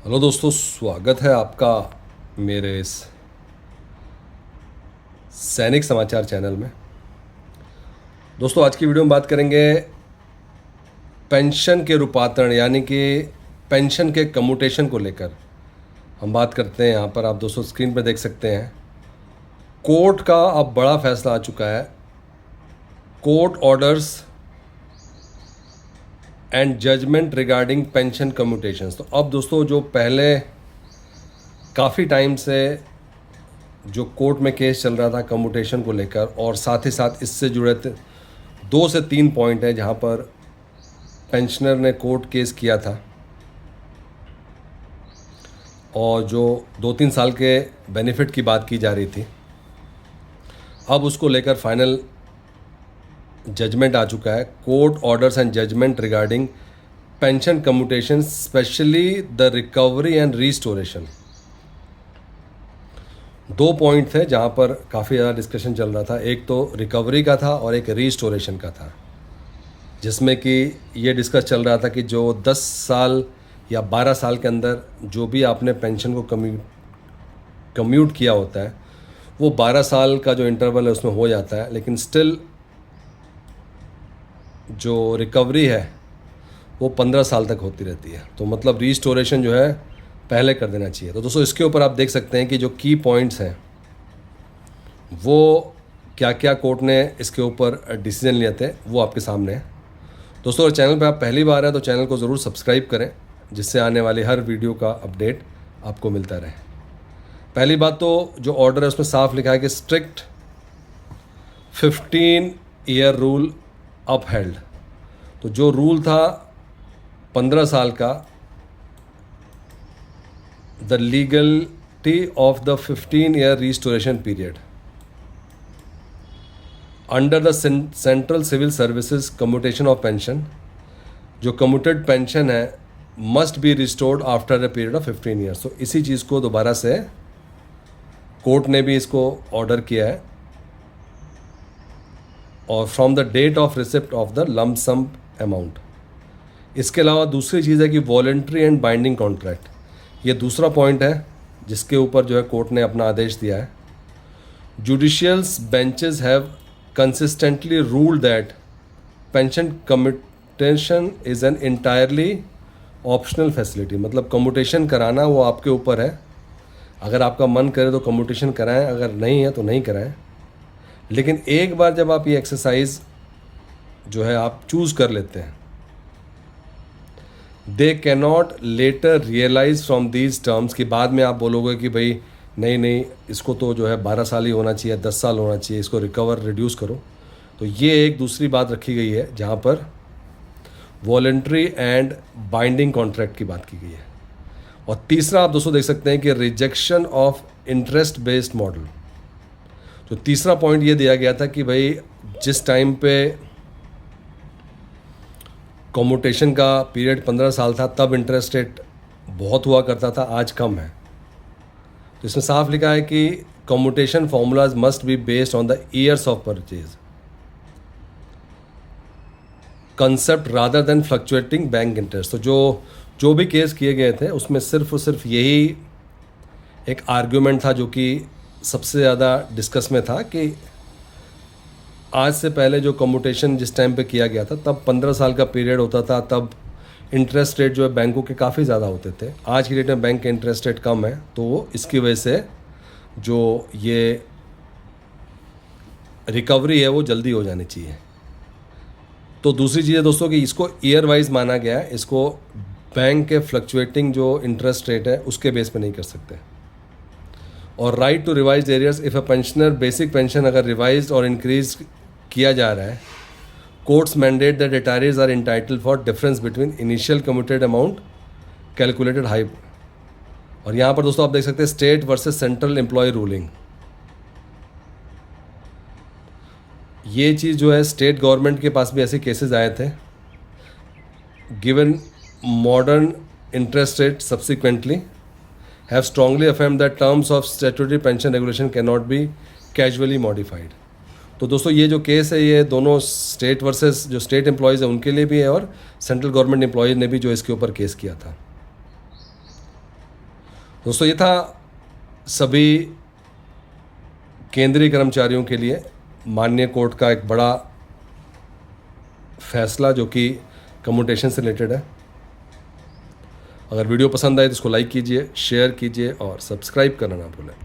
Hello दोस्तों, स्वागत है आपका मेरे इस सैनिक समाचार चैनल में। दोस्तों, आज की वीडियो में बात करेंगे पेंशन के रूपांतरण यानी कि पेंशन के कम्यूटेशन को लेकर हम बात करते हैं। यहाँ पर आप दोस्तों स्क्रीन पर देख सकते हैं, कोर्ट का अब बड़ा फैसला आ चुका है। Court orders and judgement regarding pension commutations. तो अब दोस्तों, जो पहले काफ़ी टाइम से जो कोर्ट में केस चल रहा था कम्यूटेशन को लेकर, और साथ ही साथ इससे जुड़े 2 से 3 पॉइंट हैं जहां पर पेंशनर ने कोर्ट केस किया था, और जो 2-3 साल के बेनिफिट की बात की जा रही थी, अब उसको लेकर फाइनल जजमेंट आ चुका है। Court orders and judgement regarding pension commutation, specially the recovery and restoration. 2 point थे जहाँ पर काफ़ी ज़्यादा डिस्कशन चल रहा था। एक तो रिकवरी का था और एक रीस्टोरेशन का था, जिसमें कि ये डिस्कस चल रहा था कि जो 10 साल या 12 साल के अंदर जो भी आपने पेंशन को कम्यूट किया होता है, वो 12 साल का जो इंटरवल है उसमें हो जाता है, लेकिन स्टिल जो रिकवरी है वो 15 साल तक होती रहती है। तो मतलब रीस्टोरेशन जो है पहले कर देना चाहिए। तो दोस्तों, इसके ऊपर आप देख सकते हैं कि जो की पॉइंट्स हैं वो क्या क्या कोर्ट ने इसके ऊपर डिसीजन लिए थे, वो आपके सामने है। दोस्तों, अगर चैनल पर आप पहली बार हैं तो चैनल को ज़रूर सब्सक्राइब करें, जिससे आने वाली हर वीडियो का अपडेट आपको मिलता रहे। पहली बात तो जो ऑर्डर है उसमें साफ लिखा है कि स्ट्रिक्ट 15 ईयर रूल अपहेल्ड। तो जो रूल था 15 साल का, the legality of the 15 year restoration period under the central civil services commutation of pension. जो कम्यूटेड पेंशन है must be restored after a period of 15 years. तो इसी चीज़ को दोबारा से कोर्ट ने भी इसको ऑर्डर किया है, और from the date of receipt of the lump sum amount. इसके अलावा दूसरी चीज़ है कि वॉलेंट्री एंड बाइंडिंग कॉन्ट्रैक्ट। ये दूसरा पॉइंट है जिसके ऊपर जो है कोर्ट ने अपना आदेश दिया है। Judicials benches have consistently ruled that pension commutation is an entirely optional facility. मतलब कम्यूटेशन कराना वो आपके ऊपर है। अगर आपका मन करे तो कम्यूटेशन कराएं, अगर नहीं है तो नहीं कराएं। लेकिन एक बार जब आप ये एक्सरसाइज जो है आप चूज़ कर लेते हैं, they can not later realise from these terms, कि बाद में आप बोलोगे कि भाई नहीं नहीं, इसको तो जो है 12 साल ही होना चाहिए, 10 साल होना चाहिए, इसको रिकवर रिड्यूस करो। तो ये एक दूसरी बात रखी गई है जहाँ पर वॉलेंट्री एंड बाइंडिंग कॉन्ट्रैक्ट की बात की गई है। और तीसरा आप दोस्तों देख सकते हैं कि rejection of interest based model. तो तीसरा पॉइंट ये दिया गया था कि भाई जिस टाइम पे कम्यूटेशन का पीरियड 15 साल था, तब इंटरेस्ट रेट बहुत हुआ करता था, आज कम है। तो इसमें साफ लिखा है कि commutation formulas must be based on the years of purchase concept rather than fluctuating bank interest. तो जो भी केस किए गए थे उसमें सिर्फ और सिर्फ यही एक आर्ग्यूमेंट था जो कि सबसे ज़्यादा डिस्कस में था, कि आज से पहले जो कम्यूटेशन जिस टाइम पे किया गया था तब 15 साल का पीरियड होता था, तब इंटरेस्ट रेट जो है बैंकों के काफ़ी ज़्यादा होते थे। आज की डेट में बैंक के इंटरेस्ट रेट कम है, तो इसकी वजह से जो ये रिकवरी है वो जल्दी हो जानी चाहिए। तो दूसरी चीज़ है दोस्तों कि इसको ईयर वाइज माना गया है, इसको बैंक के फ्लक्चुएटिंग जो इंटरेस्ट रेट है उसके बेस पे नहीं कर सकते। और right to revise arrears, if a pensioner basic pension अगर रिवाइज और इंक्रीज किया जा रहा है, courts mandate that retirees are entitled for difference between initial commuted amount calculated high. और यहाँ पर दोस्तों आप देख सकते हैं state versus central employee ruling. ये चीज़ जो है स्टेट गवर्नमेंट के पास भी ऐसे केसेस आए थे। Given modern interest rate subsequently have strongly affirmed that terms of statutory pension regulation cannot be casually modified। तो दोस्तों, ये जो केस है ये दोनों स्टेट वर्सेस जो स्टेट एम्प्लॉयज़ है उनके लिए भी है, और सेंट्रल गवर्नमेंट एम्प्लॉय ने भी जो इसके ऊपर केस किया था। दोस्तों ये था सभी केंद्रीय कर्मचारियों के लिए माननीय कोर्ट का एक बड़ा फैसला जो कि कम्यूटेशन से रिलेटेड है। अगर वीडियो पसंद आए तो इसको लाइक कीजिए, शेयर कीजिए और सब्सक्राइब करना ना भूलें।